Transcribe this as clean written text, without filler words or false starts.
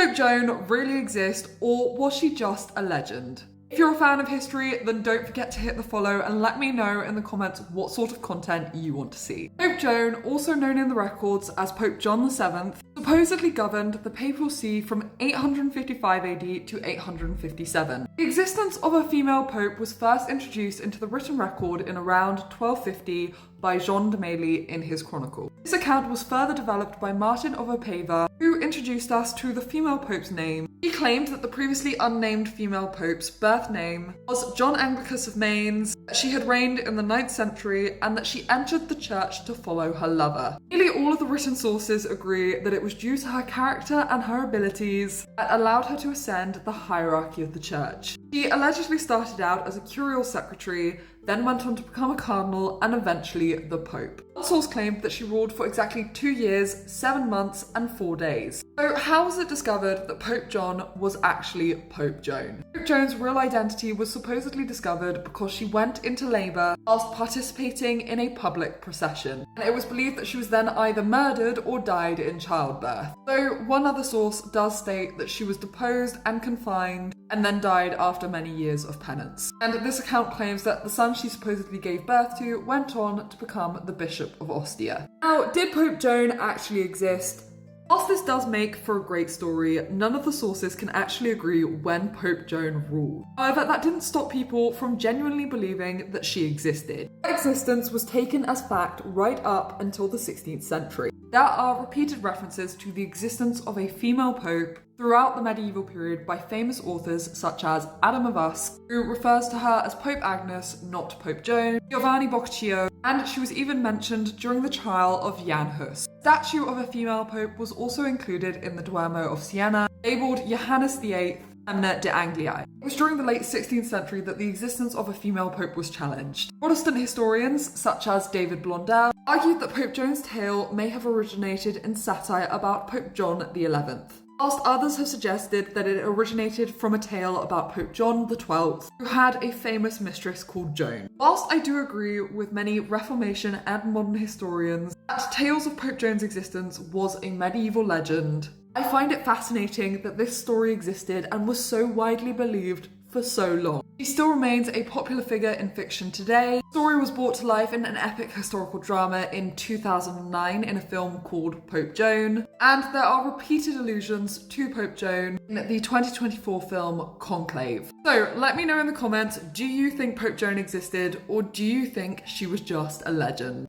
Pope Joan really exist, or was she just a legend? If you're a fan of history, then don't forget to hit the follow and let me know in the comments what sort of content you want to see. Pope Joan, also known in the records as Pope John VII, supposedly governed the Papal See from 855 AD to 857. The existence of a female pope was first introduced into the written record in around 1250 by Joan de Mailly in his chronicle. This account was further developed by Martin of Opava, who introduced us to the female pope's name. He claimed that the previously unnamed female pope's birth name was John Anglicus of Mainz, that she had reigned in the 9th century, and that she entered the church to follow her lover. Nearly all of the written sources agree that it was due to her character and her abilities that allowed her to ascend the hierarchy of the church. She allegedly started out as a curial secretary, then went on to become a cardinal and eventually the Pope. One source claimed that she ruled for exactly 2 years, 7 months and 4 days. So how was it discovered that Pope John was actually Pope Joan? Pope Joan's real identity was supposedly discovered because she went into labour whilst participating in a public procession, and it was believed that she was then either murdered or died in childbirth. Though one other source does state that she was deposed and confined and then died after many years of penance. And this account claims that the son she supposedly gave birth to went on to become the Bishop of Ostia. Now, did Pope Joan actually exist? Whilst this does make for a great story, none of the sources can actually agree when Pope Joan ruled. However, that didn't stop people from genuinely believing that she existed. Her existence was taken as fact right up until the 16th century. There are repeated references to the existence of a female pope throughout the medieval period by famous authors such as Adam of Usk, who refers to her as Pope Agnes, not Pope Joan, Giovanni Boccaccio, and she was even mentioned during the trial of Jan Hus. A statue of a female pope was also included in the Duomo of Siena, labelled Johannes VIII, Amna de Angliae. It was during the late 16th century that the existence of a female pope was challenged. Protestant historians, such as David Blondel, argued that Pope Joan's tale may have originated in satire about Pope John XI, whilst others have suggested that it originated from a tale about Pope John XII, who had a famous mistress called Joan. Whilst I do agree with many Reformation and modern historians that tales of Pope Joan's existence was a medieval legend, I find it fascinating that this story existed and was so widely believed for so long. She still remains a popular figure in fiction today. The story was brought to life in an epic historical drama in 2009 in a film called Pope Joan, and there are repeated allusions to Pope Joan in the 2024 film Conclave. So let me know in the comments, do you think Pope Joan existed, or do you think she was just a legend?